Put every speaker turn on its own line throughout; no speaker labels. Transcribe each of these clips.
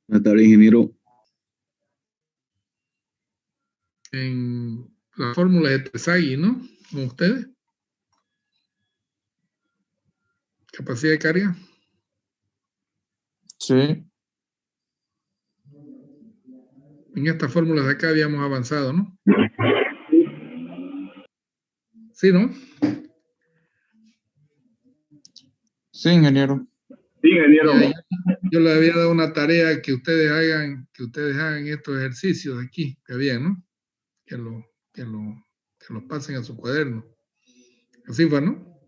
Buenas tardes, ingeniero.
En la fórmula de Terzaghi, ¿no? Con ustedes. Capacidad de carga.
Sí.
En estas fórmulas de acá habíamos avanzado, ¿no? Sí, ¿no?
Sí, ingeniero.
Sí, ingeniero.
Yo les había dado una tarea que ustedes hagan estos ejercicios de aquí, que había, ¿no? Que los pasen a su cuaderno. Así fue, ¿no?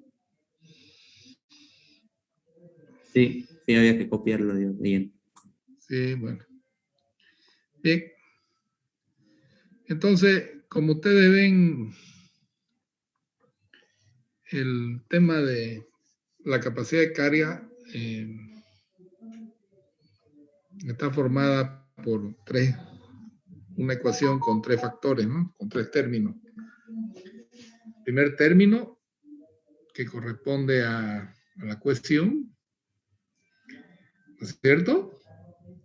Sí, había que copiarlo bien.
Sí, bueno. Bien. Entonces, como ustedes ven, el tema de la capacidad de carga está formada por una ecuación con tres factores, ¿no? Con tres términos. Primer término, que corresponde a la cuestión, ¿no es cierto?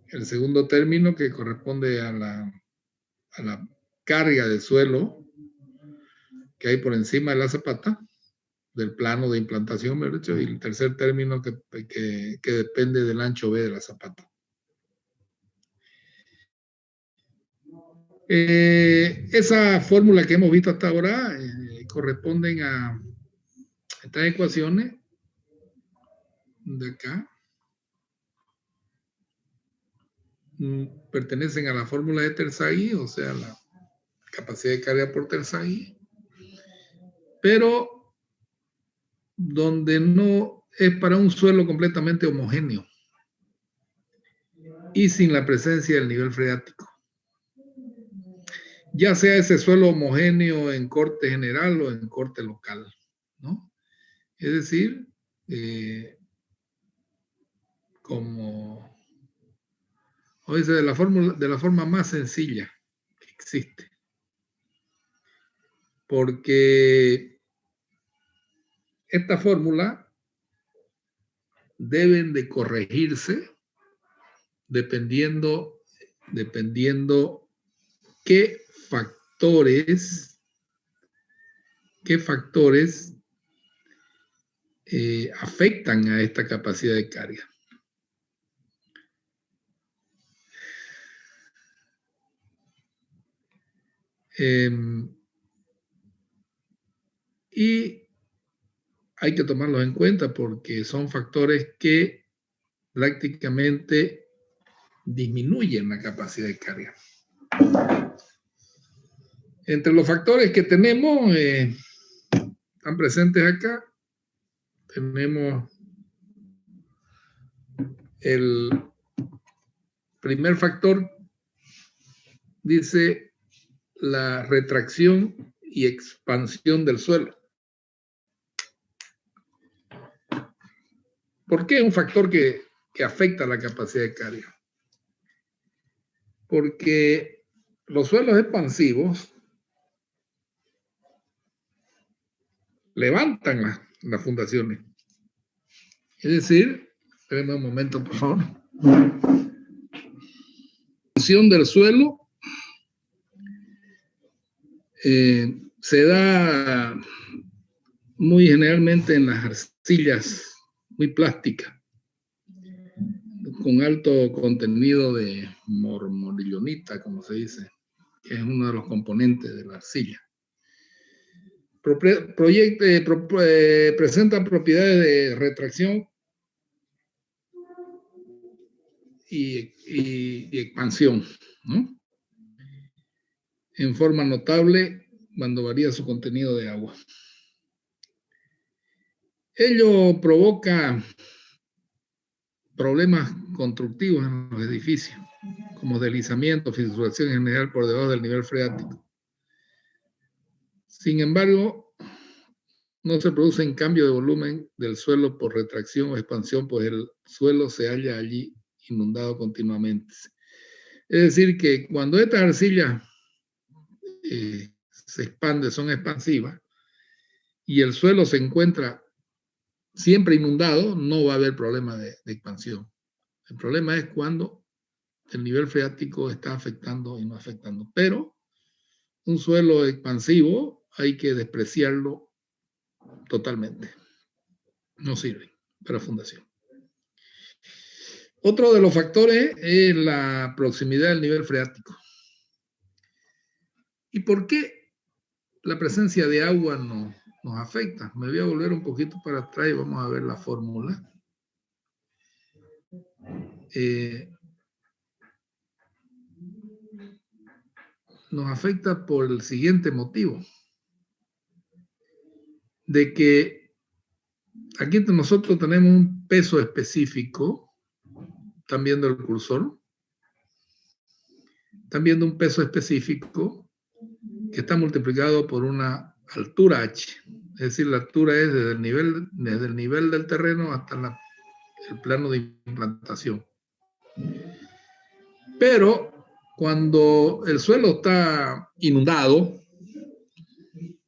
El segundo término, que corresponde a la carga de suelo que hay por encima de la zapata, del plano de implantación, ¿verdad? Y el tercer término, que depende del ancho B de la zapata. Esa fórmula que hemos visto hasta ahora corresponden a estas ecuaciones de acá. Pertenecen a la fórmula de Terzaghi, o sea, la capacidad de carga por Terzaghi, pero donde no es para un suelo completamente homogéneo y sin la presencia del nivel freático. Ya sea ese suelo homogéneo en corte general o en corte local, ¿no? Es decir, como o dice de la forma más sencilla que existe. Porque esta fórmula deben de corregirse dependiendo qué factores afectan a esta capacidad de carga. Y hay que tomarlos en cuenta porque son factores que prácticamente disminuyen la capacidad de carga. Entre los factores que tenemos, están presentes acá, tenemos el primer factor, dice la retracción y expansión del suelo. ¿Por qué es un factor que afecta la capacidad de carga? Porque los suelos expansivos levantan las fundaciones. Es decir, espérenme un momento, por favor. La expansión del suelo se da muy generalmente en las arcillas muy plásticas, con alto contenido de morillonita, como se dice, que es uno de los componentes de la arcilla. Presentan propiedades de retracción y expansión, ¿no? En forma notable cuando varía su contenido de agua. Ello provoca problemas constructivos en los edificios, como deslizamiento, fisuración en general por debajo del nivel freático. Sin embargo, no se produce un cambio de volumen del suelo por retracción o expansión, pues el suelo se halla allí inundado continuamente. Es decir, que cuando estas arcillas se expanden, son expansivas, y el suelo se encuentra siempre inundado, no va a haber problema de expansión. El problema es cuando el nivel freático está afectando y no afectando. Pero un suelo expansivo hay que despreciarlo totalmente. No sirve para fundación. Otro de los factores es la proximidad del nivel freático. ¿Y por qué la presencia de agua nos afecta? Me voy a volver un poquito para atrás y vamos a ver la fórmula. Nos afecta por el siguiente motivo. De que aquí nosotros tenemos un peso específico. ¿Están viendo el cursor? Están viendo un peso específico que está multiplicado por una altura h. Es decir, la altura es desde el nivel del terreno hasta el plano de implantación. Pero cuando el suelo está inundado,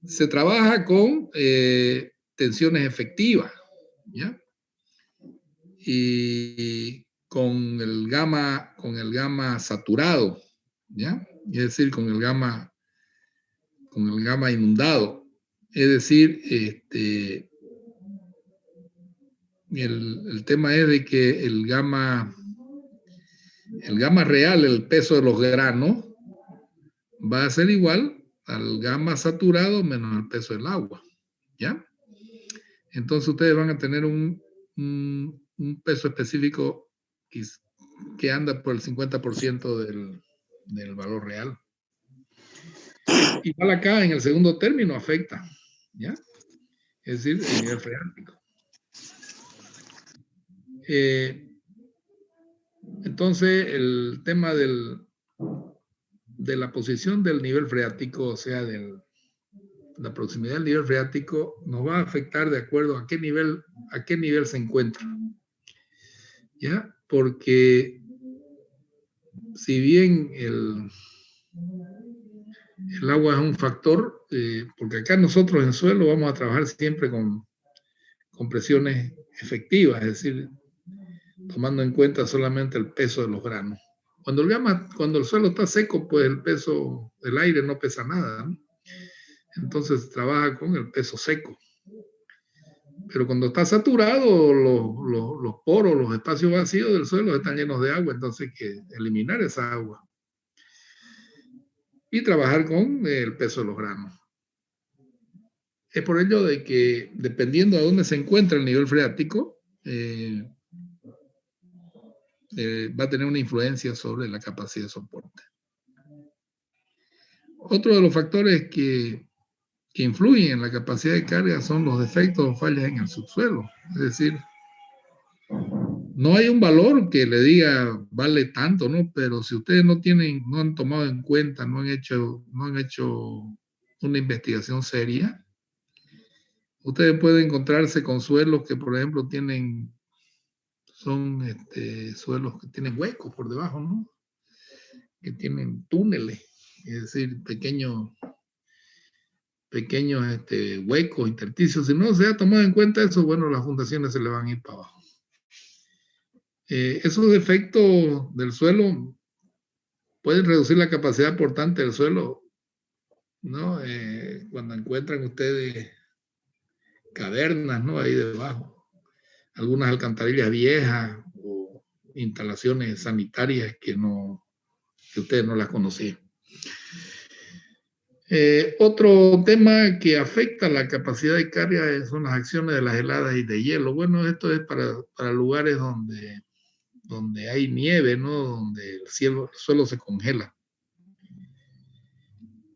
se trabaja con tensiones efectivas, ¿ya? Y con el gamma saturado, ¿ya? Es decir, con el gamma inundado. Es decir, el tema es de que el gamma real, el peso de los granos, va a ser igual al gamma saturado menos el peso del agua, ¿ya? Entonces ustedes van a tener un peso específico que anda por el 50% del valor real. Igual acá en el segundo término afecta, ¿ya? Es decir, el nivel freático. Entonces, el tema de la posición del nivel freático, o sea, la proximidad del nivel freático, nos va a afectar de acuerdo a qué nivel se encuentra. ¿Ya? Porque si bien el agua es un factor, porque acá nosotros en suelo vamos a trabajar siempre con presiones efectivas, es decir, tomando en cuenta solamente el peso de los granos. Cuando el suelo está seco, pues el peso del aire no pesa nada, ¿no? Entonces se trabaja con el peso seco. Pero cuando está saturado, los poros, los espacios vacíos del suelo están llenos de agua, entonces hay que eliminar esa agua y trabajar con el peso de los granos. Es por ello de que, dependiendo de dónde se encuentra el nivel freático, va a tener una influencia sobre la capacidad de soporte. Otro de los factores que influyen en la capacidad de carga son los defectos o fallas en el subsuelo. Es decir, no hay un valor que le diga vale tanto, ¿no? Pero si ustedes no han tomado en cuenta, no han hecho una investigación seria, ustedes pueden encontrarse con suelos que, por ejemplo, son suelos que tienen huecos por debajo, ¿no? Que tienen túneles, es decir, pequeños huecos, intersticios. Si no se ha tomado en cuenta eso, bueno, las fundaciones se le van a ir para abajo. Esos defectos del suelo pueden reducir la capacidad portante del suelo, ¿no? Cuando encuentran ustedes cavernas, ¿no? Ahí debajo, algunas alcantarillas viejas o instalaciones sanitarias que ustedes no las conocían. Otro tema que afecta la capacidad de carga son las acciones de las heladas y de hielo. Bueno, esto es para lugares donde hay nieve, ¿no? Donde el suelo se congela.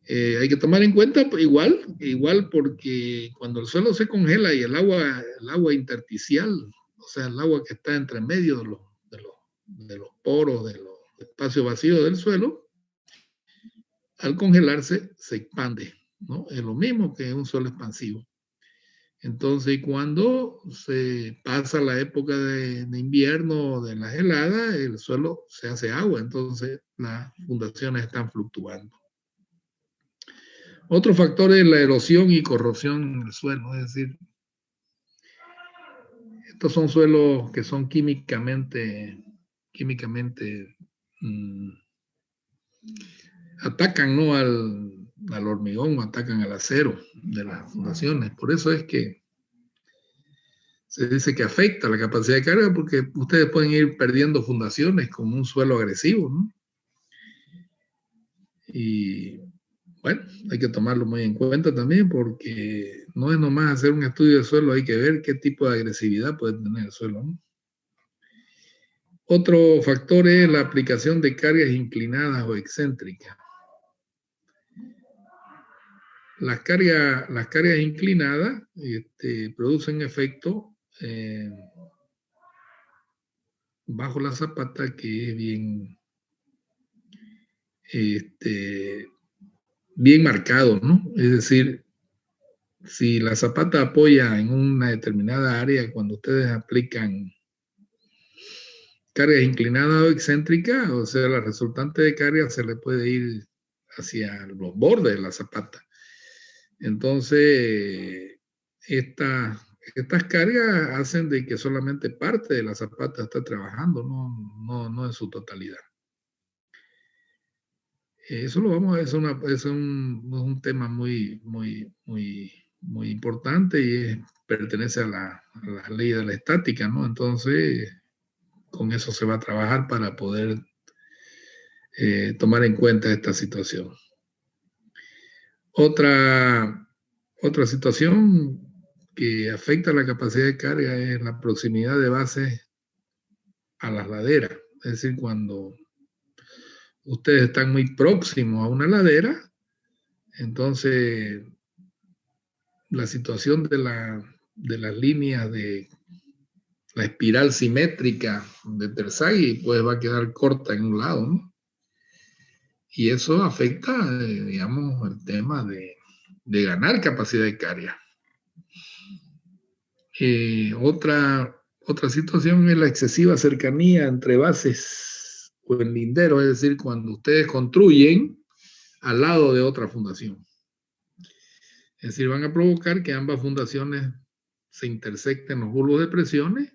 Hay que tomar en cuenta igual porque cuando el suelo se congela y el agua intersticial, o sea, el agua que está entre medio de los poros, de los espacios vacíos del suelo, al congelarse se expande, ¿no? Es lo mismo que un suelo expansivo. Entonces, cuando se pasa la época de invierno, de las heladas, el suelo se hace agua, entonces las fundaciones están fluctuando. Otro factor es la erosión y corrosión en el suelo, es decir, estos son suelos que son químicamente atacan, ¿no?, al hormigón, atacan al acero de las fundaciones. Por eso es que se dice que afecta la capacidad de carga, porque ustedes pueden ir perdiendo fundaciones con un suelo agresivo, ¿no? Y bueno, hay que tomarlo muy en cuenta también, porque no es nomás hacer un estudio de suelo, hay que ver qué tipo de agresividad puede tener el suelo, ¿no? Otro factor es la aplicación de cargas inclinadas o excéntricas. Las cargas inclinadas producen efecto bajo la zapata que es bien marcado, ¿no? Es decir, si la zapata apoya en una determinada área, cuando ustedes aplican cargas inclinadas o excéntricas, o sea, la resultante de carga se le puede ir hacia los bordes de la zapata. Entonces, estas cargas hacen de que solamente parte de la zapata está trabajando, no en su totalidad. Eso lo vamos a ver, es un tema muy importante y pertenece a la ley de la estática, ¿no? Entonces, con eso se va a trabajar para poder tomar en cuenta esta situación. Otra situación que afecta la capacidad de carga es la proximidad de bases a las laderas. Es decir, cuando ustedes están muy próximos a una ladera, entonces la situación de las líneas de la espiral simétrica de Terzaghi pues va a quedar corta en un lado, ¿no? Y eso afecta, digamos, el tema de ganar capacidad de carga. Otra situación es la excesiva cercanía entre bases o en linderos, es decir, cuando ustedes construyen al lado de otra fundación. Es decir, van a provocar que ambas fundaciones se intersecten los bulbos de presiones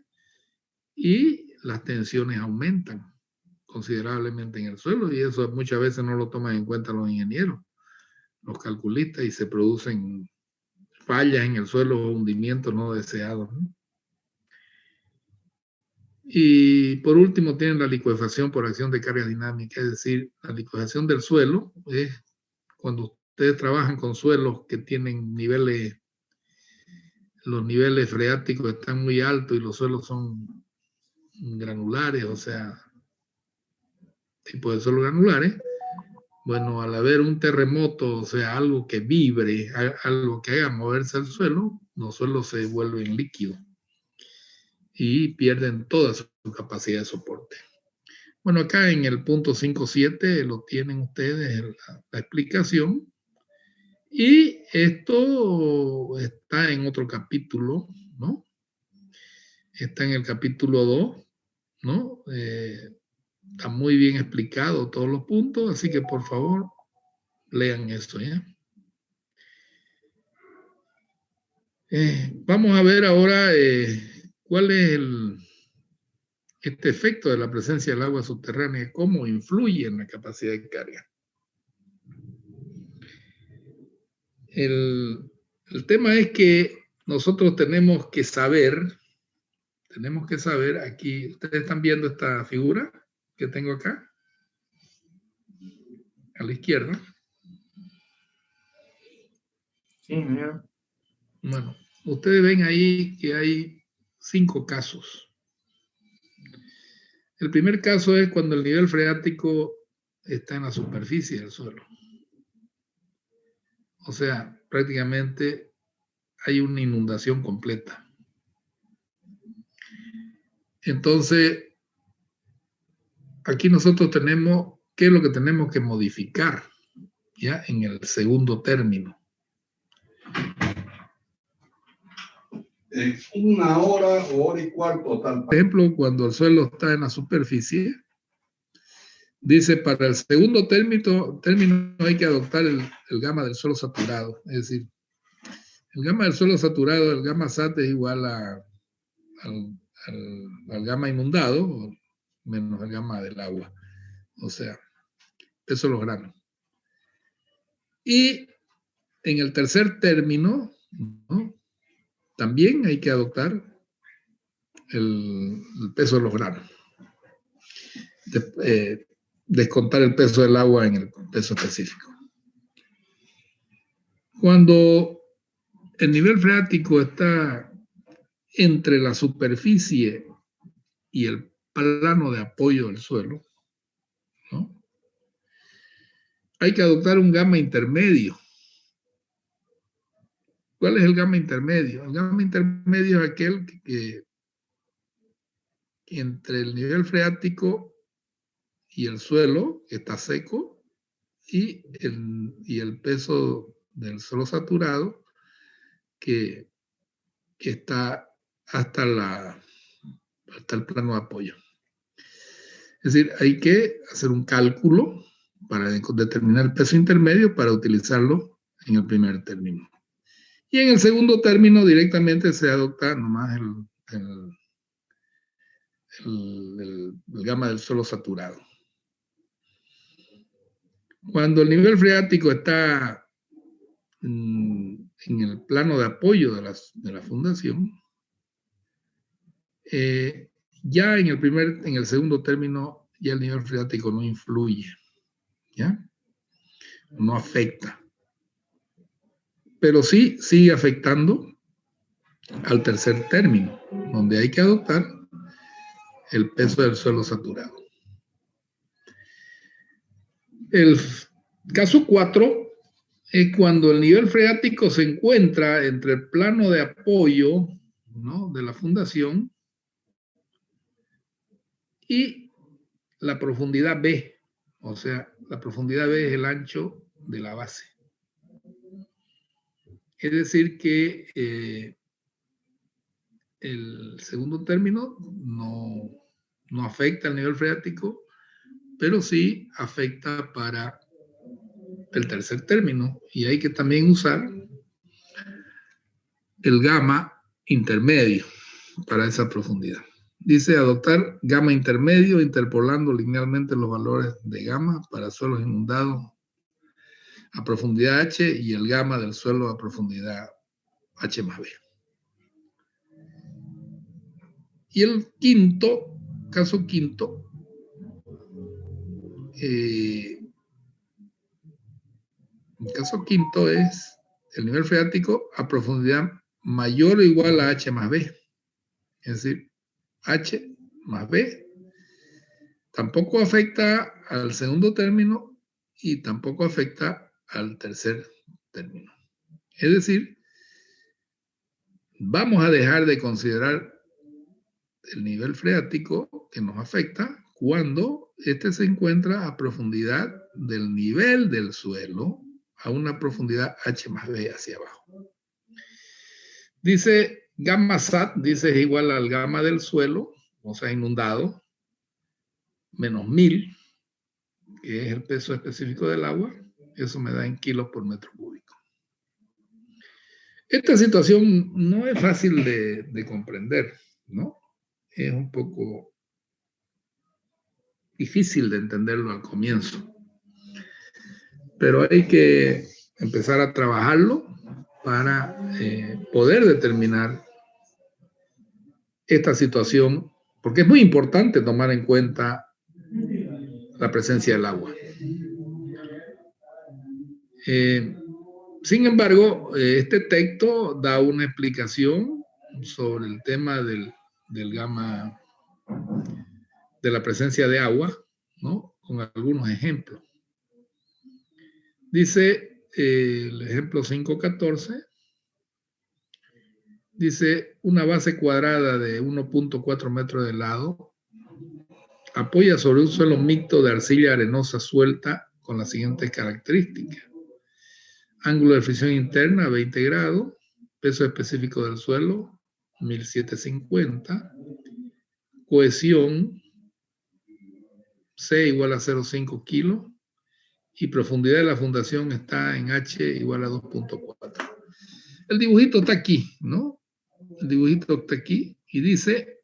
y las tensiones aumentan considerablemente en el suelo, y eso muchas veces no lo toman en cuenta los ingenieros, los calculistas, y se producen fallas en el suelo o hundimientos no deseados, ¿no? Y por último tienen la licuefacción por acción de carga dinámica, es decir, la licuefacción del suelo es cuando ustedes trabajan con suelos que tienen los niveles freáticos están muy altos y los suelos son granulares, o sea, tipo de suelos granulares. Bueno, al haber un terremoto, o sea, algo que vibre, algo que haga moverse el suelo, los suelos se vuelven líquidos y pierden toda su capacidad de soporte. Bueno, acá en el punto 5.7 lo tienen ustedes la explicación, y esto está en otro capítulo, ¿no? Está en el capítulo 2, ¿no? Está muy bien explicado todos los puntos, así que por favor lean esto, ¿ya? Vamos a ver ahora cuál es este efecto de la presencia del agua subterránea, cómo influye en la capacidad de carga. El tema es que nosotros tenemos que saber, aquí, ustedes están viendo esta figura que tengo acá, a la izquierda.
Sí, ingeniero.
Bueno, ustedes ven ahí que hay 5 casos. El primer caso es cuando el nivel freático está en la superficie del suelo. O sea, prácticamente hay una inundación completa. Entonces, aquí nosotros tenemos, ¿qué es lo que tenemos que modificar? Ya en el segundo término.
En 1 hora o hora y cuarto, tal.
Por ejemplo, cuando el suelo está en la superficie, dice, para el segundo término hay que adoptar el gamma del suelo saturado. Es decir, el gamma del suelo saturado, el gamma SAT es igual al gamma inundado, menos el gamma del agua. o sea, peso de los granos. Y en el tercer término, ¿no? También hay que adoptar el peso de los granos. Descontar el peso del agua en el peso específico. Cuando el nivel freático está entre la superficie y el plano de apoyo del suelo, ¿no? Hay que adoptar un gamma intermedio. ¿Cuál es el gamma intermedio? El gamma intermedio es aquel que entre el nivel freático y el suelo, que está seco, y el peso del suelo saturado, que está hasta el plano de apoyo. Es decir, hay que hacer un cálculo para determinar el peso intermedio para utilizarlo en el primer término. Y en el segundo término directamente se adopta nomás el gamma del suelo saturado. Cuando el nivel freático está en el plano de apoyo de la fundación, ya en el segundo término, ya el nivel freático no influye, ¿ya? No afecta. Pero sí sigue afectando al tercer término, donde hay que adoptar el peso del suelo saturado. El caso 4 es cuando el nivel freático se encuentra entre el plano de apoyo, ¿no?, de la fundación y la profundidad B. O sea, la profundidad B es el ancho de la base. Es decir que el segundo término no afecta al nivel freático, pero sí afecta para el tercer término. Y hay que también usar el gamma intermedio para esa profundidad. Dice adoptar gamma intermedio interpolando linealmente los valores de gamma para suelos inundados a profundidad H y el gamma del suelo a profundidad H más B. Y el caso quinto, el caso quinto es el nivel freático a profundidad mayor o igual a H más B. Es decir, H más B tampoco afecta al segundo término y tampoco afecta al tercer término. Es decir, vamos a dejar de considerar el nivel freático que nos afecta cuando este se encuentra a profundidad del nivel del suelo a una profundidad H más B hacia abajo. Dice gamma SAT, dice es igual al gamma del suelo, o sea, inundado, menos 1000, que es el peso específico del agua. Eso me da en kilos por metro cúbico. Esta situación no es fácil de comprender, ¿no? Es un poco difícil de entenderlo al comienzo. Pero hay que empezar a trabajarlo para poder determinar esta situación, porque es muy importante tomar en cuenta la presencia del agua. Sin embargo, este texto da una explicación sobre el tema del gamma, de la presencia de agua, ¿no?, con algunos ejemplos. Dice el ejemplo 5.14, dice una base cuadrada de 1.4 metros de lado apoya sobre un suelo mixto de arcilla arenosa suelta con las siguientes características: ángulo de fricción interna 20 grados, peso específico del suelo 1750, cohesión C igual a 0,5 kilos y profundidad de la fundación está en H igual a 2.4. El dibujito está aquí, ¿no? El dibujito está aquí y dice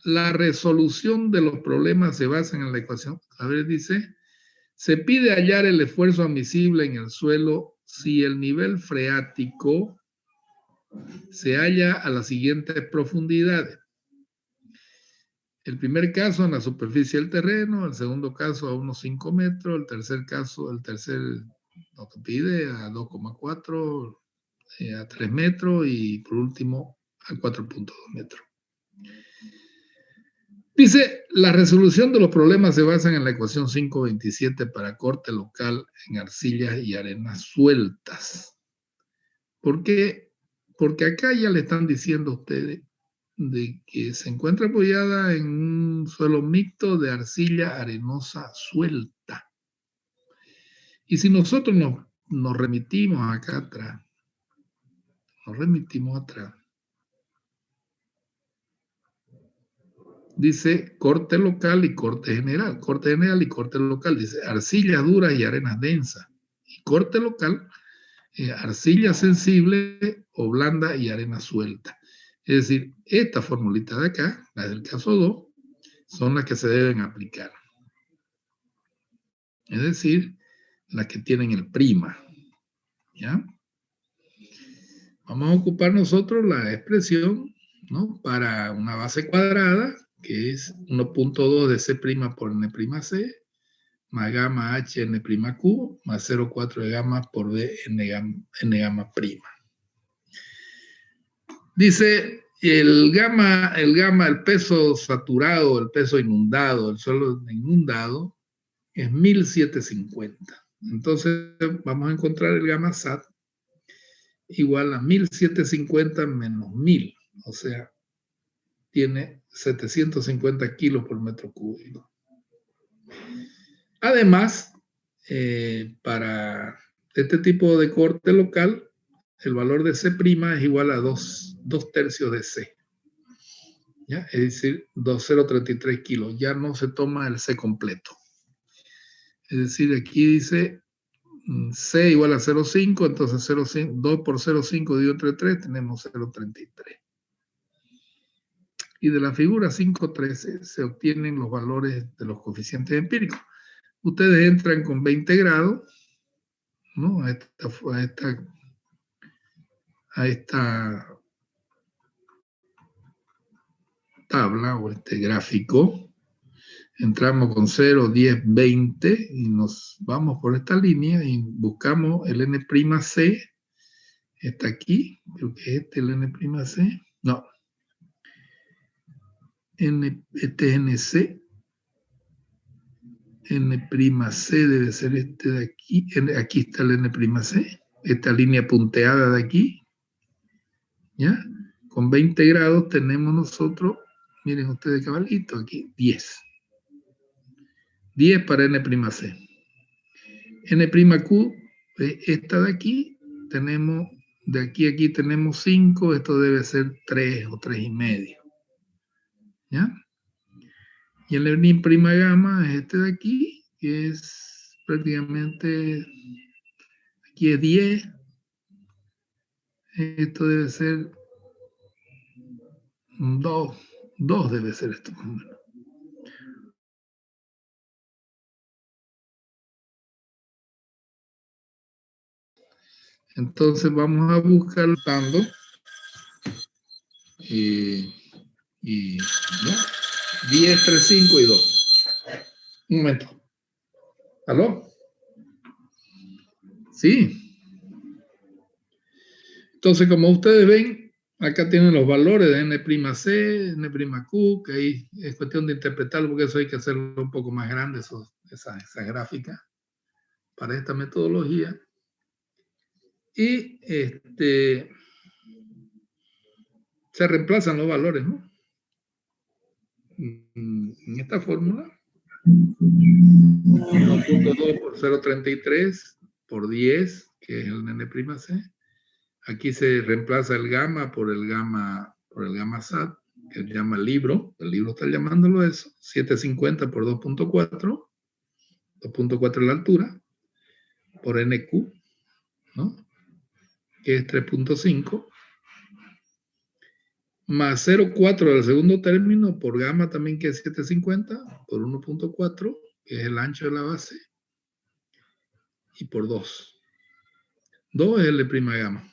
la resolución de los problemas se basa en la ecuación. A ver, dice Se pide hallar el esfuerzo admisible en el suelo si el nivel freático se halla a las siguientes profundidades. El primer caso en la superficie del terreno, el segundo caso a unos 5 metros, el tercer nos pide a 2,4, a 3 metros y por último a 4,2 metros. Dice, la resolución de los problemas se basa en la ecuación 527 para corte local en arcillas y arenas sueltas. ¿Por qué? Porque acá ya le están diciendo a ustedes de que se encuentra apoyada en un suelo mixto de arcilla arenosa suelta. Y si nosotros nos remitimos acá atrás, dice corte local y corte general. Corte general y corte local. Dice arcillas duras y arenas densas. Y corte local, arcilla sensible o blanda y arena suelta. Es decir, esta formulita de acá, la del caso 2, son las que se deben aplicar. Es decir, las que tienen el prima. ¿Ya? Vamos a ocupar nosotros la expresión, ¿no?, para una base cuadrada, que es 1.2 de C' por N'C, más gamma H N'Q, más 0,4 de gamma por D N gamma prima. Dice, el peso saturado, el peso inundado, el suelo inundado, es 1750. Entonces, vamos a encontrar el gamma SAT igual a 1750 menos 1000, o sea, tiene 750 kilos por metro cúbico. Además, para este tipo de corte local, el valor de C' es igual a 2 tercios de C. ¿Ya? Es decir, 2,033 kilos. Ya no se toma el C completo. Es decir, aquí dice C igual a 0,5, entonces 2 por 0,5 dividido entre 3, tenemos 0,33. Y de la figura 5.13 se obtienen los valores de los coeficientes empíricos. Ustedes entran con 20 grados, ¿no?, a esta tabla o este gráfico. Entramos con 0, 10, 20 y nos vamos por esta línea y buscamos el N'C. Está aquí, creo que es el N'C. No. Este es NC. N'C debe ser este de aquí. Aquí está el N'C. Esta línea punteada de aquí. ¿Ya? Con 20 grados tenemos nosotros, miren ustedes cabalito, aquí 10. 10 para N'C. N'Q, esta de aquí, tenemos, de aquí a aquí tenemos 5, esto debe ser 3 o 3,5. ¿Ya? Y el N'G es este de aquí, que es prácticamente, aquí es 10, esto debe ser 2 debe ser esto más o menos. Entonces vamos a buscar tanto y ¿no? 10, 3, 5 y 2. Un momento. ¿Aló? Sí. Entonces, como ustedes ven, acá tienen los valores de N'C, N'Q, que ahí es cuestión de interpretarlo, porque eso hay que hacerlo un poco más grande, esa gráfica, para esta metodología. Y se reemplazan los valores, ¿no?, en esta fórmula. 1.2 por 0,33 por 10, que es el N'C. Aquí se reemplaza el gamma por el gamma SAT, que se llama el libro está llamándolo eso, 750 por 2.4, 2.4 es la altura, por NQ, ¿no?, que es 3.5, más 0,4 del segundo término por gamma también, que es 750, por 1.4, que es el ancho de la base, y por 2. 2 es L' gamma.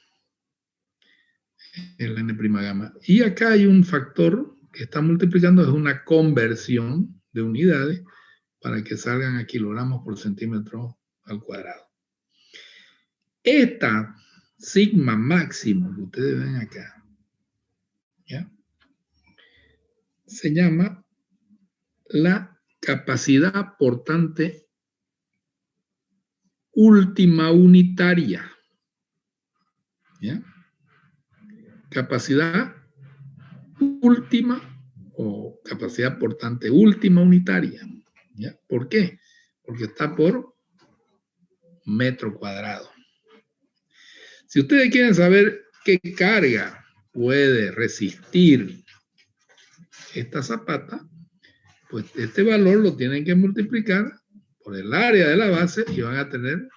El N' gamma. Y acá hay un factor que está multiplicando, es una conversión de unidades para que salgan a kilogramos por centímetro al cuadrado. Esta sigma máximo que ustedes ven acá, ¿ya? Se llama la capacidad portante última unitaria. ¿Ya? Capacidad última o capacidad portante última unitaria. ¿Ya? ¿Por qué? Porque está por metro cuadrado. Si ustedes quieren saber qué carga puede resistir esta zapata, pues este valor lo tienen que multiplicar por el área de la base y van a tener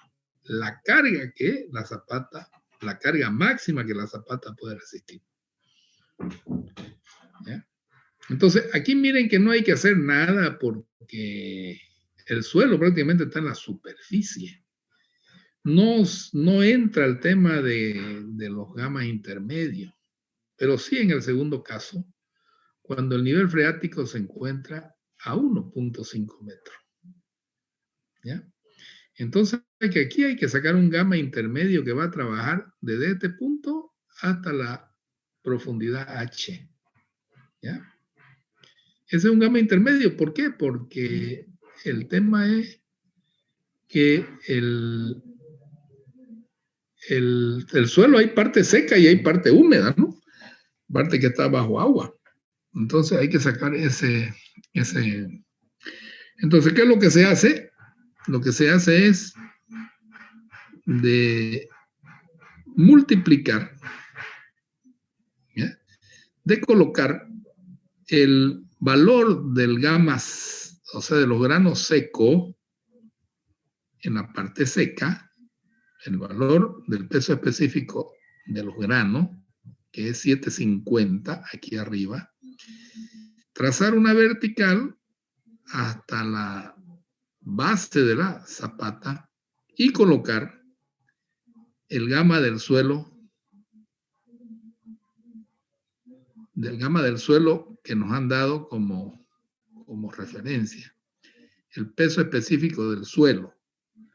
la carga que la zapata, la carga máxima que la zapata puede resistir. ¿Ya? Entonces, aquí miren que no hay que hacer nada porque el suelo prácticamente está en la superficie. No entra el tema de los gamas intermedios, pero sí en el segundo caso, cuando el nivel freático se encuentra a 1.5 metros. ¿Ya? Entonces, que aquí hay que sacar un gamma intermedio que va a trabajar desde este punto hasta la profundidad H. ¿Ya? Ese es un gamma intermedio. ¿Por qué? Porque el tema es que el suelo hay parte seca y hay parte húmeda, ¿no? Parte que está bajo agua. Entonces hay que sacar ese. Entonces, ¿qué es lo que se hace? Lo que se hace es de multiplicar, ¿ya? De colocar el valor del gamma, o sea, de los granos secos, en la parte seca, el valor del peso específico de los granos, que es 750 aquí arriba, trazar una vertical hasta la base de la zapata y colocar el gamma del suelo que nos han dado como referencia. El peso específico del suelo,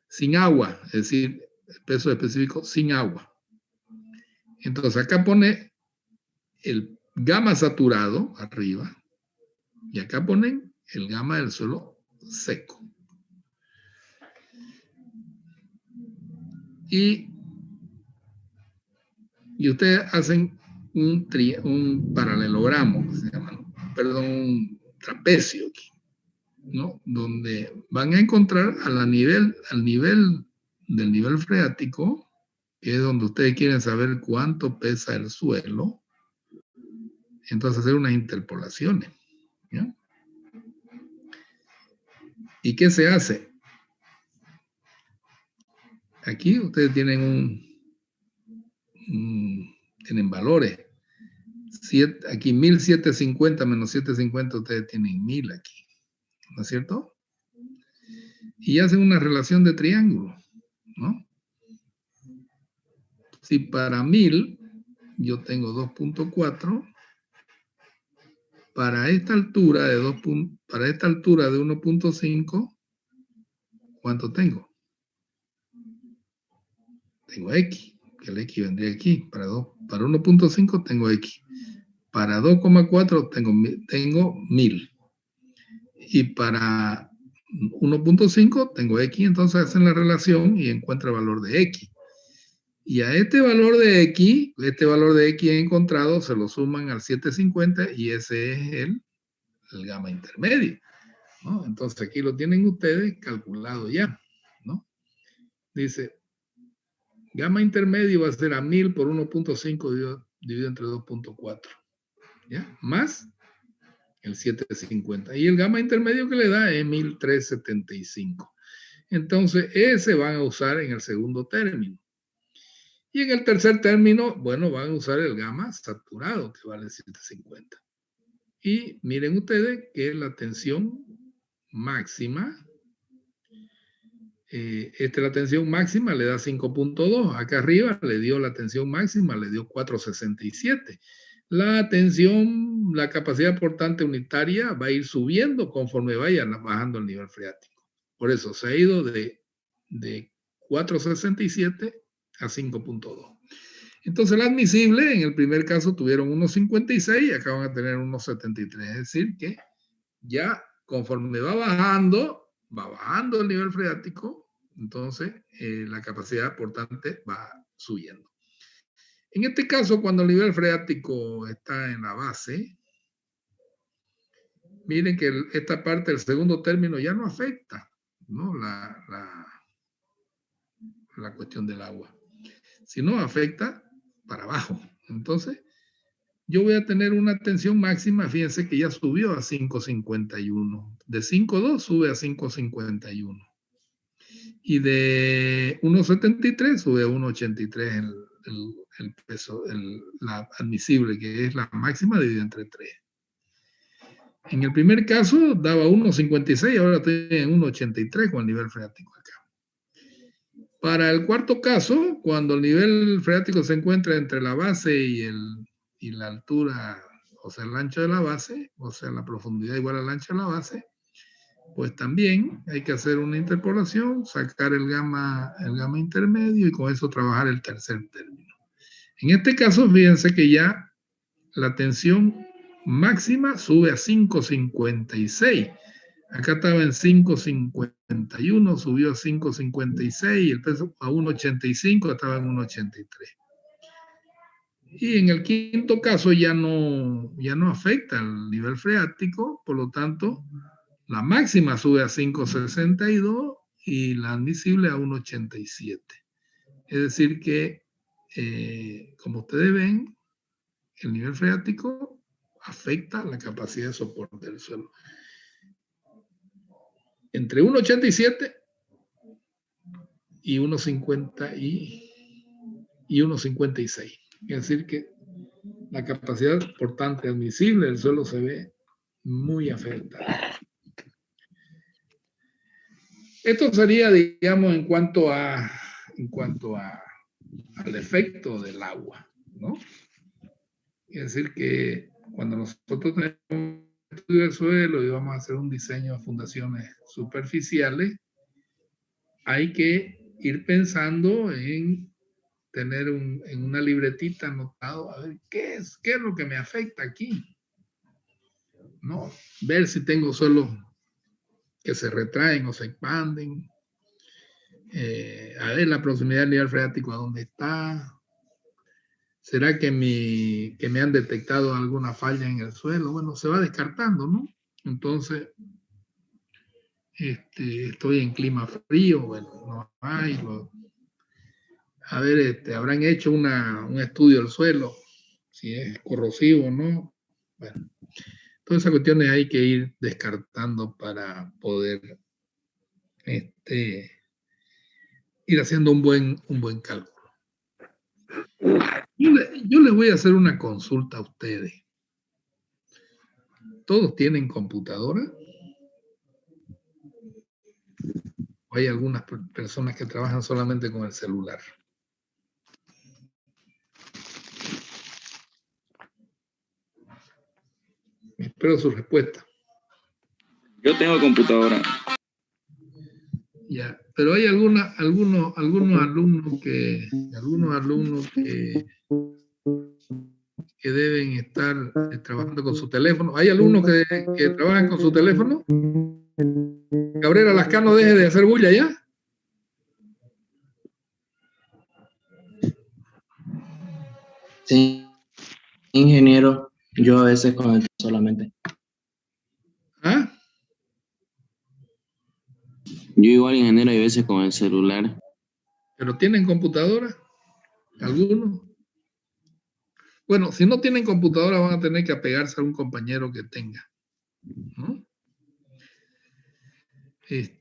sin agua, es decir, el peso específico sin agua. Entonces acá pone el gamma saturado arriba y acá ponen el gamma del suelo seco. Y ustedes hacen un paralelogramo, se llama, perdón, un trapecio aquí, ¿no? Donde van a encontrar al nivel del nivel freático, que es donde ustedes quieren saber cuánto pesa el suelo, entonces hacer unas interpolaciones, ¿ya? ¿Y qué se hace? Aquí ustedes tienen tienen valores. Aquí 1750 menos 750, ustedes tienen 1000 aquí, ¿no es cierto? Y hacen una relación de triángulo, ¿no? Si para 1000 yo tengo 2.4, para esta altura de 1.5, ¿cuánto tengo? Tengo X, que el X vendría aquí. Para 1.5 tengo X. Para 2.4 tengo 1000. Y para 1.5 tengo X, entonces hacen la relación y encuentra el valor de X. Y a este valor de X encontrado, se lo suman al 750 y ese es el gamma intermedio, ¿no? Entonces aquí lo tienen ustedes calculado ya, ¿no? Dice, gamma intermedio va a ser a 1000 por 1.5 dividido entre 2.4, ¿ya? Más el 750. Y el gamma intermedio que le da es 1375. Entonces, ese van a usar en el segundo término. Y en el tercer término, bueno, van a usar el gamma saturado, que vale 750. Y miren ustedes que la tensión máxima Esta es la tensión máxima, le da 5.2. Acá arriba le dio la tensión máxima, le dio 467. La tensión, la capacidad portante unitaria va a ir subiendo conforme vaya bajando el nivel freático. Por eso se ha ido de 467 a 5.2. Entonces, el admisible, en el primer caso tuvieron 1.56 y acá van a tener 1.73. Es decir, que ya conforme va bajando el nivel freático, entonces la capacidad portante va subiendo. En este caso, cuando el nivel freático está en la base, miren que esta parte del segundo término ya no afecta, ¿no? La cuestión del agua, sino afecta para abajo. Entonces, yo voy a tener una tensión máxima, fíjense que ya subió a 5.51. De 5.2 sube a 5.51. Y de 1.73 sube a 1.83 el peso, la admisible, que es la máxima dividida entre 3. En el primer caso daba 1.56, ahora estoy en 1.83 con el nivel freático acá. Para el cuarto caso, cuando el nivel freático se encuentra entre la base y la altura, o sea, el ancho de la base, o sea, la profundidad igual al ancho de la base, pues también hay que hacer una interpolación, sacar el gamma intermedio y con eso trabajar el tercer término. En este caso, fíjense que ya la tensión máxima sube a 5.56. Acá estaba en 5.51, subió a 5.56 y el peso a 1.85, estaba en 1.83. Y en el quinto caso ya no afecta el nivel freático, por lo tanto, la máxima sube a 5.62 y la admisible a 1.87. Es decir que, como ustedes ven, el nivel freático afecta la capacidad de soporte del suelo. Entre 1.87 y 1.50 y 1.56. Es decir que la capacidad portante admisible del suelo se ve muy afectada. Esto sería, digamos, en cuanto al efecto del agua, ¿no? Es decir que cuando nosotros tenemos un estudio del suelo y vamos a hacer un diseño de fundaciones superficiales, hay que ir pensando en tener en una libretita anotado, a ver, ¿qué es lo que me afecta aquí? ¿No? Ver si tengo suelos que se retraen o se expanden, a ver la proximidad del nivel freático a dónde está. ¿Será que me han detectado alguna falla en el suelo? Bueno, se va descartando, ¿no? Entonces, estoy en clima frío, bueno, no hay. A ver, habrán hecho un estudio del suelo, si es corrosivo o no. Bueno, todas esas cuestiones hay que ir descartando para poder ir haciendo un buen cálculo. Yo les voy a hacer una consulta a ustedes. ¿Todos tienen computadora? ¿O hay algunas personas que trabajan solamente con el celular? Espero su respuesta.
Yo tengo computadora.
Ya, pero hay algunos alumnos que deben estar trabajando con su teléfono. ¿Hay alumnos que trabajan con su teléfono? Cabrera Lascano, deje de hacer bulla ya.
Sí, ingeniero, yo a veces conecto solamente.
¿Ah?
Yo igual, ingeniero, y a veces con el celular.
¿Pero tienen computadora? ¿Algunos? Bueno, si no tienen computadora van a tener que apegarse a un compañero que tenga, ¿no? Les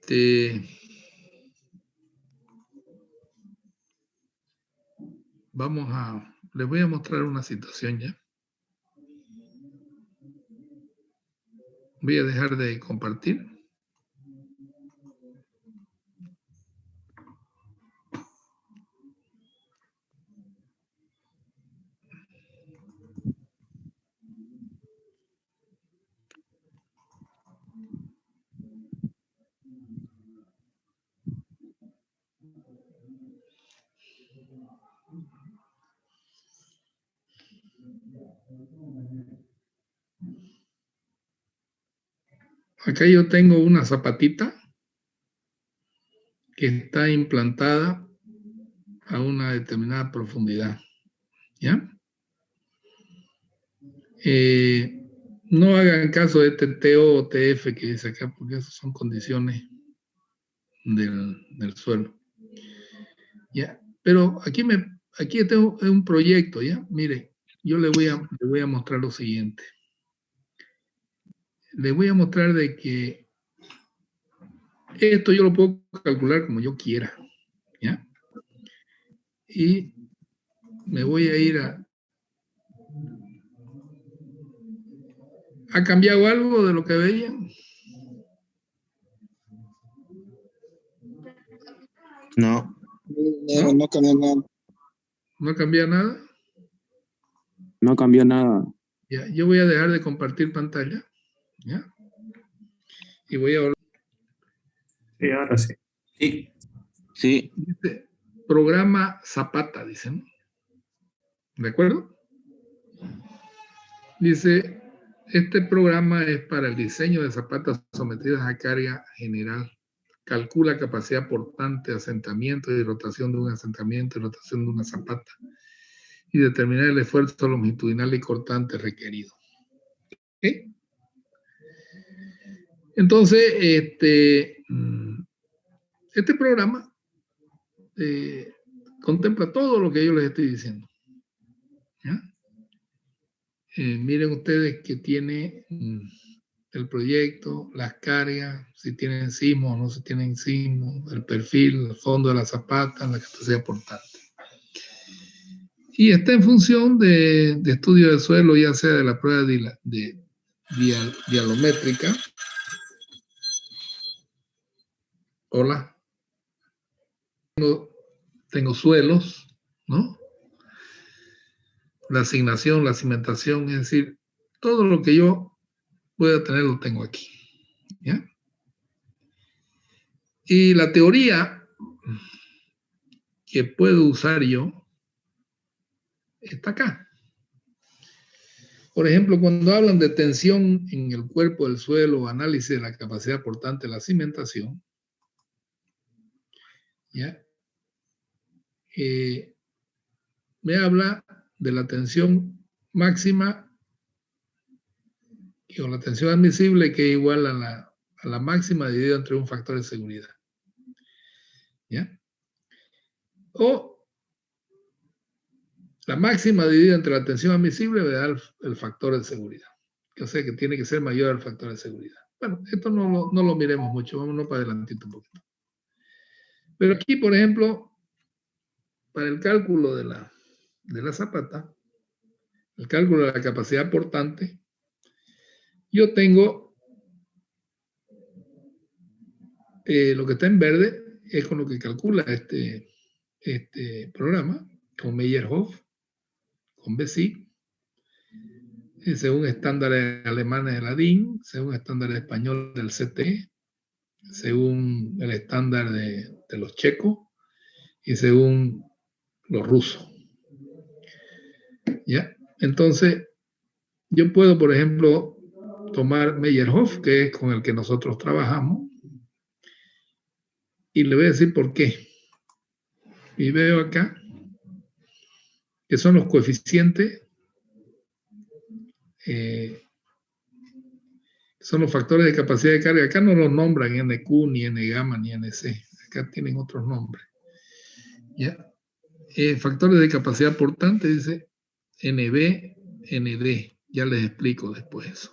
voy a mostrar una situación ya. Voy a dejar de compartir. acá yo tengo una zapatita que está implantada a una determinada profundidad, ¿ya? No hagan caso de este TO o TF que dice acá, porque esas son condiciones del suelo, ¿ya? Pero aquí tengo un proyecto, ¿ya? Mire, yo le voy a mostrar lo siguiente. Le voy a mostrar de que esto yo lo puedo calcular como yo quiera, ¿ya? Y me voy a ir a... ¿Ha cambiado algo de lo que veían?
No.
No cambió nada.
¿No cambia nada?
No cambió nada.
Ya, yo voy a dejar de compartir pantalla, ¿ya? Y voy a volver.
Sí, ahora sí.
Sí. Sí.
Dice, programa Zapata, dicen. ¿De acuerdo? Dice, este programa es para el diseño de zapatas sometidas a carga general. Calcula capacidad portante, asentamiento y rotación de un asentamiento y rotación de una zapata. Y determinar el esfuerzo longitudinal y cortante requerido. ¿Okay? Entonces, este programa contempla todo lo que yo les estoy diciendo. ¿Ya? Miren ustedes que tiene el proyecto, las cargas, si tienen sismo o no si tienen sismo, el perfil, el fondo de la zapata, la capacidad portante. Y está en función de estudio del suelo, ya sea de la prueba de dialométrica. Hola. Tengo suelos, ¿no? La asignación, la cimentación, es decir, todo lo que yo pueda tener lo tengo aquí, ¿ya? Y la teoría que puedo usar yo está acá. Por ejemplo, cuando hablan de tensión en el cuerpo del suelo, análisis de la capacidad portante de la cimentación, ¿ya? Me habla de la tensión máxima o la tensión admisible, que es igual a la máxima dividida entre un factor de seguridad. ¿Ya? O la máxima dividida entre la tensión admisible me da el factor de seguridad. O sea que tiene que ser mayor al factor de seguridad. Bueno, esto no lo miremos mucho, vámonos para adelantito un poquito. Pero aquí, por ejemplo, para el cálculo de la zapata, el cálculo de la capacidad portante, yo tengo lo que está en verde, es con lo que calcula este programa, con Meyerhof, con BESIC, según estándares alemanes de la DIN, según estándares españoles del CT, según el estándar de los checos y según los rusos. ¿Ya? Entonces, yo puedo, por ejemplo, tomar Meyerhof, que es con el que nosotros trabajamos, y le voy a decir por qué. Y veo acá que son los coeficientes, son los factores de capacidad de carga. Acá no los nombran NQ, ni N gamma, ni NC. Acá tienen otros nombres. ¿Ya? Factores de capacidad portante, dice NB, ND. Ya les explico después eso.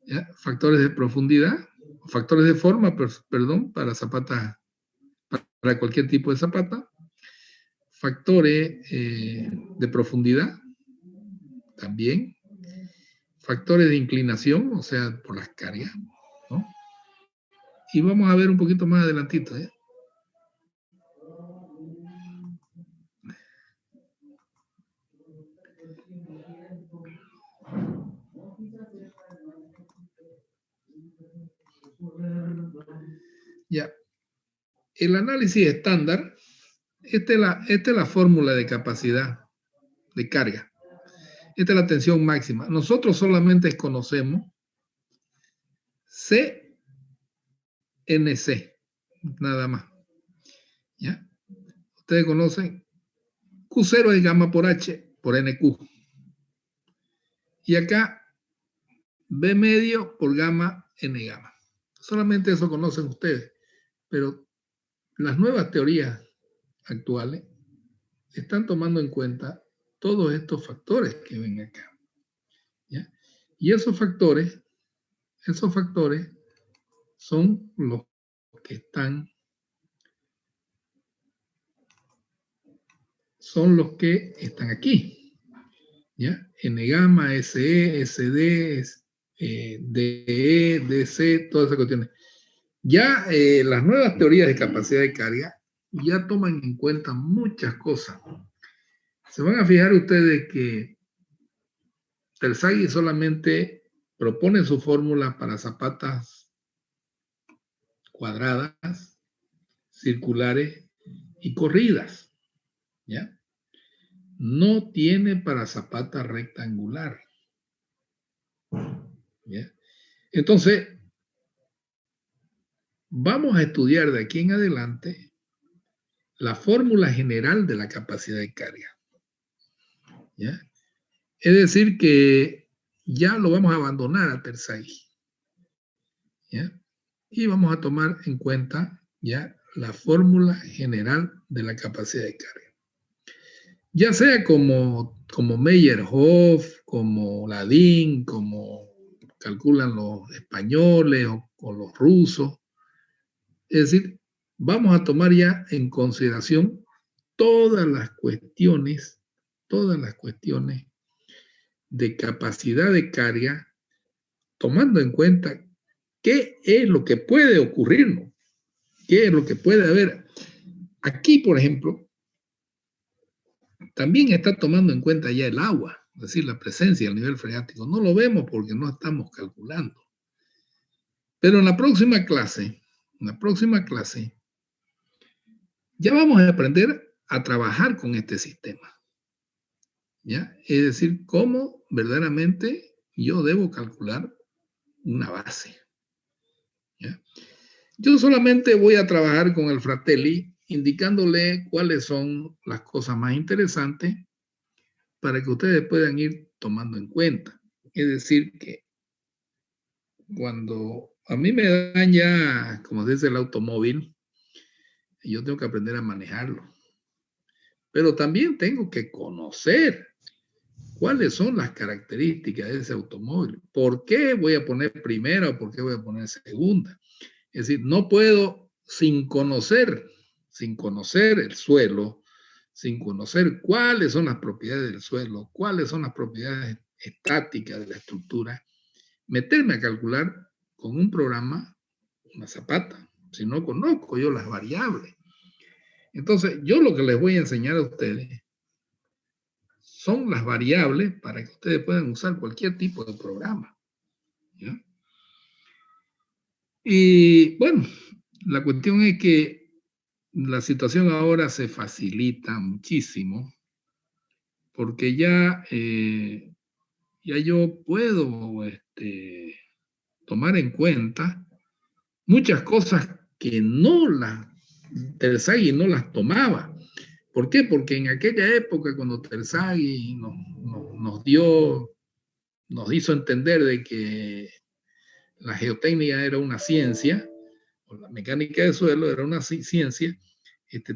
¿Ya? Factores de profundidad, factores de forma, perdón, para zapatas, para cualquier tipo de zapata. Factores de profundidad, también. Factores de inclinación, o sea, por las cargas, ¿no? Y vamos a ver un poquito más adelantito, ¿eh? Ya. El análisis estándar, esta es la fórmula de capacidad de carga. Esta es la tensión máxima. Nosotros solamente conocemos CNC, nada más. ¿Ya? Ustedes conocen, Q0 es gamma por H por NQ. Y acá, B medio por gamma N gamma. Solamente eso conocen ustedes. Pero las nuevas teorías actuales están tomando en cuenta todos estos factores que ven acá. ¿Ya? Y esos factores son los que están, aquí. ¿Ya? N gamma, SE, SD, DE, DC, todas esas cuestiones. Ya las nuevas teorías de capacidad de carga ya toman en cuenta muchas cosas. Se van a fijar ustedes que Terzaghi solamente propone su fórmula para zapatas cuadradas, circulares y corridas. ¿Ya? No tiene para zapata rectangular. ¿Ya? Entonces, vamos a estudiar de aquí en adelante la fórmula general de la capacidad de carga. ¿Ya? Es decir, que ya lo vamos a abandonar a Terzaghi. ¿Ya? Y vamos a tomar en cuenta ya la fórmula general de la capacidad de carga. Ya sea como Meyerhoff, como Ladin, como calculan los españoles o los rusos. Es decir, vamos a tomar ya en consideración todas las cuestiones de capacidad de carga, tomando en cuenta qué es lo que puede ocurrirnos, qué es lo que puede haber. Aquí, por ejemplo, también está tomando en cuenta ya el agua, es decir, la presencia del nivel freático. No lo vemos porque no estamos calculando. Pero en la próxima clase, ya vamos a aprender a trabajar con este sistema. ¿Ya? Es decir, cómo verdaderamente yo debo calcular una base. ¿Ya? Yo solamente voy a trabajar con el Fratelli, indicándole cuáles son las cosas más interesantes para que ustedes puedan ir tomando en cuenta. Es decir, que cuando a mí me dan ya, como se dice, el automóvil, yo tengo que aprender a manejarlo. Pero también tengo que conocer cuáles son las características de ese automóvil. ¿Por qué voy a poner primera o por qué voy a poner segunda? Es decir, no puedo sin conocer el suelo, sin conocer cuáles son las propiedades del suelo, cuáles son las propiedades estáticas de la estructura, meterme a calcular con un programa una zapata, si no conozco yo las variables. Entonces, yo lo que les voy a enseñar a ustedes son las variables para que ustedes puedan usar cualquier tipo de programa. ¿Ya? Y bueno, la cuestión es que la situación ahora se facilita muchísimo porque ya yo puedo tomar en cuenta muchas cosas que Terzaghi no las tomaba. ¿Por qué? Porque en aquella época, cuando Terzaghi nos hizo entender de que la geotécnica era una ciencia, o la mecánica del suelo era una ciencia,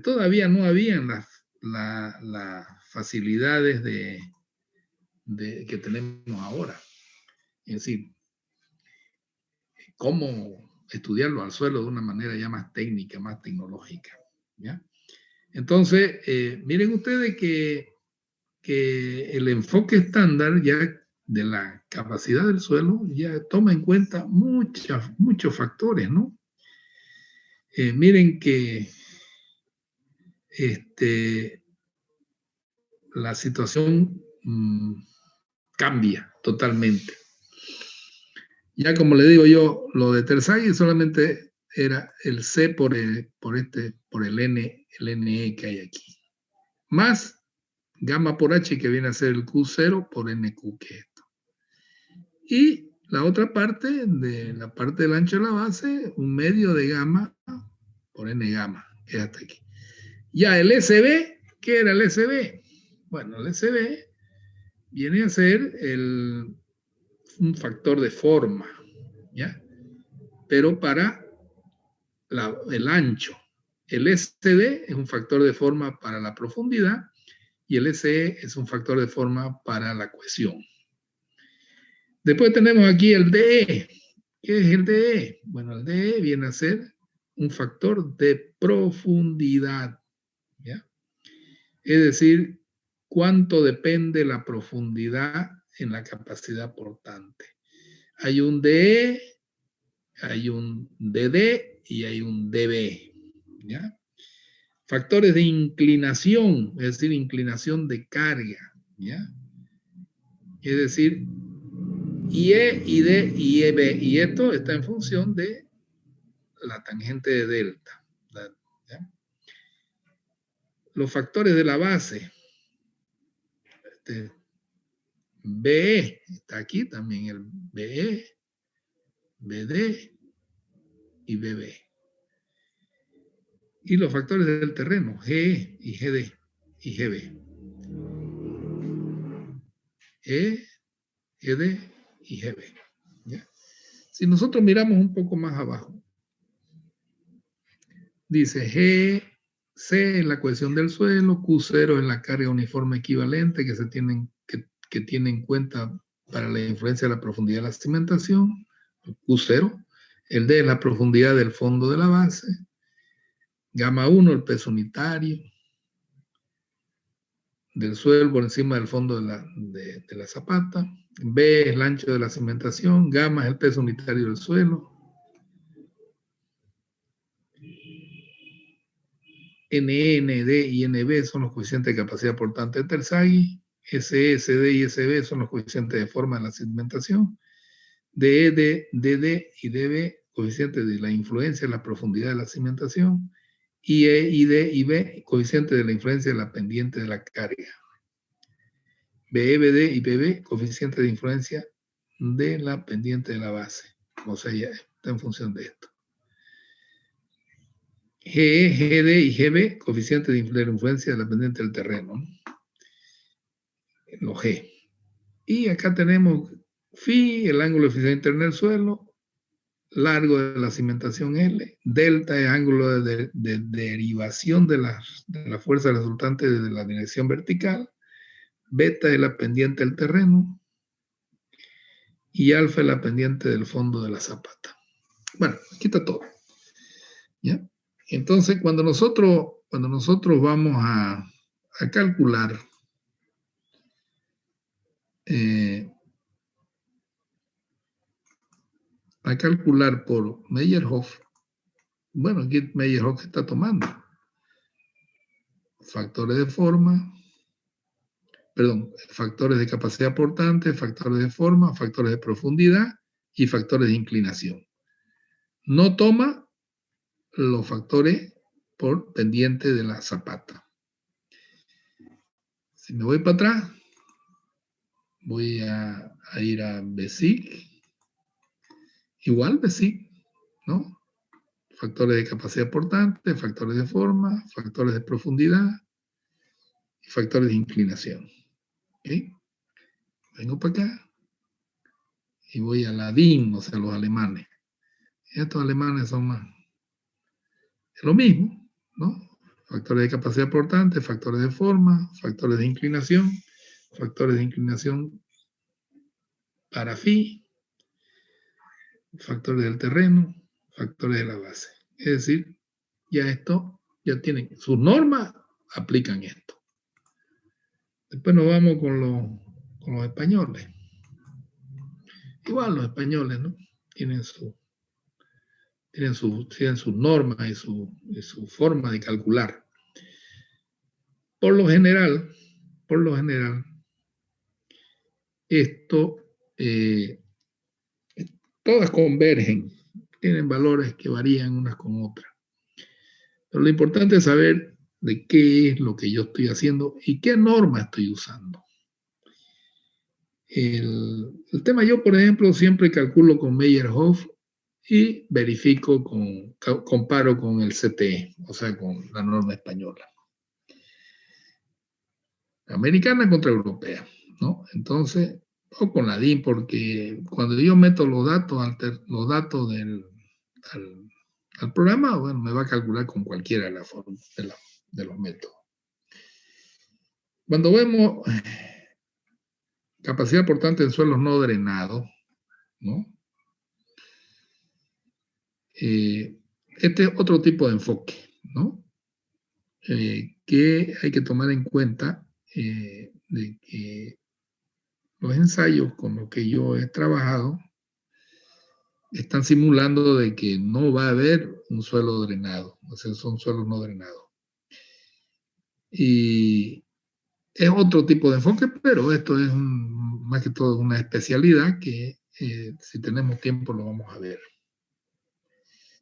todavía no habían las facilidades que tenemos ahora. Es decir, cómo estudiarlo al suelo de una manera ya más técnica, más tecnológica. ¿Ya? Entonces, miren ustedes que el enfoque estándar ya de la capacidad del suelo ya toma en cuenta muchos factores, ¿no? Miren que la situación cambia totalmente. Ya como le digo yo, lo de Terzaghi solamente era el C por el NE que hay aquí. Más gamma por H que viene a ser el Q0 por NQ que es esto. Y La otra parte, de la parte del ancho de la base, un medio de gamma por n gamma, que es hasta aquí. Ya el SB, ¿qué era el SB? Bueno, el SB viene a ser un factor de forma, ¿ya? Pero para el ancho. El SD es un factor de forma para la profundidad y el SE es un factor de forma para la cohesión. Después tenemos aquí el DE. ¿Qué es el DE? Bueno, el DE viene a ser un factor de profundidad, ¿ya? Es decir, cuánto depende la profundidad en la capacidad portante. Hay un DE, hay un DD y hay un DB, ¿ya? Factores de inclinación, es decir, inclinación de carga, ¿ya? Es decir, IE, ID, IEB, y esto está en función de la tangente de delta, ¿ya? Los factores de la base, BE, está aquí también el BE, BD y BB. Y los factores del terreno, GE y GD y GB. GD y GB. ¿Ya? Si nosotros miramos un poco más abajo, dice GC es la cohesión del suelo, Q0 es la carga uniforme equivalente que tiene en cuenta para la influencia de la profundidad de la cimentación, Q0, el D es la profundidad del fondo de la base, gamma 1 el peso unitario del suelo por encima del fondo de la zapata, B es el ancho de la cimentación, gamma es el peso unitario del suelo, NE, ND y NB son los coeficientes de capacidad portante de Terzaghi, SE, SD y SB son los coeficientes de forma de la cimentación, DE, DD y DB, coeficientes de la influencia de la profundidad de la cimentación, IE, ID y B, coeficiente de la influencia de la pendiente de la carga. BE, BD y BB, coeficiente de influencia de la pendiente de la base. O sea, ya está en función de esto. GE, GD y GB, coeficiente de influencia de la pendiente del terreno. Los G. Y acá tenemos phi, el ángulo de eficiencia interna del suelo, largo de la cimentación L, delta es ángulo de derivación de la fuerza resultante de la dirección vertical, beta es la pendiente del terreno y alfa es la pendiente del fondo de la zapata. Bueno, aquí está todo. ¿Ya? Entonces, cuando nosotros vamos a calcular por Meyerhoff, bueno, aquí Meyerhoff está tomando factores de forma, factores de capacidad portante, factores de forma, factores de profundidad y factores de inclinación. No toma los factores por pendiente de la zapata. Si me voy para atrás, voy a ir a BESIC. Igual BESIC, ¿no? Factores de capacidad portante, factores de forma, factores de profundidad y factores de inclinación. ¿Okay? Vengo para acá y voy a la DIN, o sea, los alemanes. Estos alemanes son más. Es lo mismo, ¿no? Factores de capacidad portante, factores de forma, factores de inclinación para phi, factores del terreno, factores de la base. Es decir, ya tienen sus normas, aplican esto. Después nos vamos con los españoles. Igual los españoles, ¿no? Tienen sus normas y su forma de calcular. Por lo general, esto, todas convergen, tienen valores que varían unas con otras. Pero lo importante es saber de qué es lo que yo estoy haciendo y qué norma estoy usando. El tema, yo por ejemplo siempre calculo con Meyerhoff y verifico comparo con el CTE, o sea, con la norma española. Americana contra europea, ¿no? Entonces, o con la DIN, porque cuando yo meto los datos al programa, bueno, me va a calcular con cualquiera de los métodos. Cuando vemos capacidad portante en suelos no drenados, ¿no? Este es otro tipo de enfoque, ¿no? Que hay que tomar en cuenta de que los ensayos con los que yo he trabajado están simulando de que no va a haber un suelo drenado, o sea, son suelos no drenados. Y es otro tipo de enfoque, pero esto es más que todo una especialidad que si tenemos tiempo lo vamos a ver.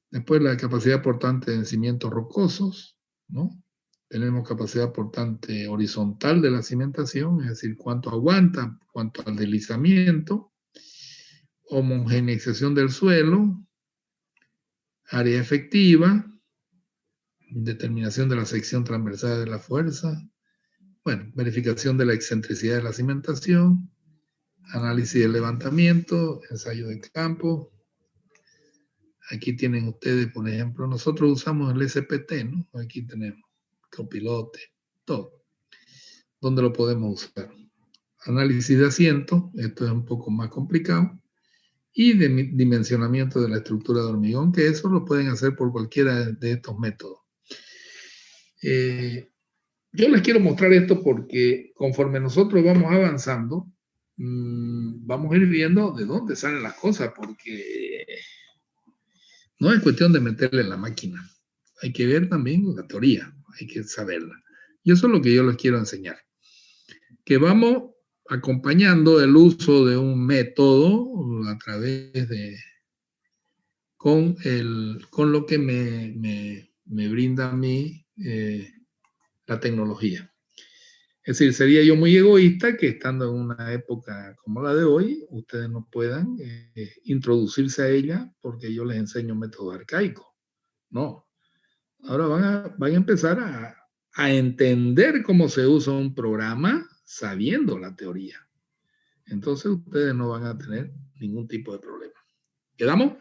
Después la capacidad portante en cimientos rocosos, ¿no? Tenemos capacidad portante horizontal de la cimentación, es decir, cuánto aguanta, cuánto al deslizamiento, homogeneización del suelo, área efectiva, determinación de la sección transversal de la fuerza, bueno, verificación de la excentricidad de la cimentación, análisis del levantamiento, ensayo de campo. Aquí tienen ustedes, por ejemplo, nosotros usamos el SPT, ¿no? Aquí tenemos copilote, todo. ¿Dónde lo podemos usar? Análisis de asiento, esto es un poco más complicado, y de dimensionamiento de la estructura de hormigón, que eso lo pueden hacer por cualquiera de estos métodos. Yo les quiero mostrar esto porque conforme nosotros vamos avanzando, vamos a ir viendo de dónde salen las cosas, porque no es cuestión de meterle en la máquina. Hay que ver también la teoría, hay que saberla. Y eso es lo que yo les quiero enseñar. Que vamos acompañando el uso de un método a través de... con lo que me brinda a mí la tecnología. Es decir, sería yo muy egoísta que estando en una época como la de hoy, ustedes no puedan introducirse a ella porque yo les enseño métodos arcaicos. No. Ahora van a empezar a entender cómo se usa un programa sabiendo la teoría. Entonces ustedes no van a tener ningún tipo de problema. ¿Quedamos?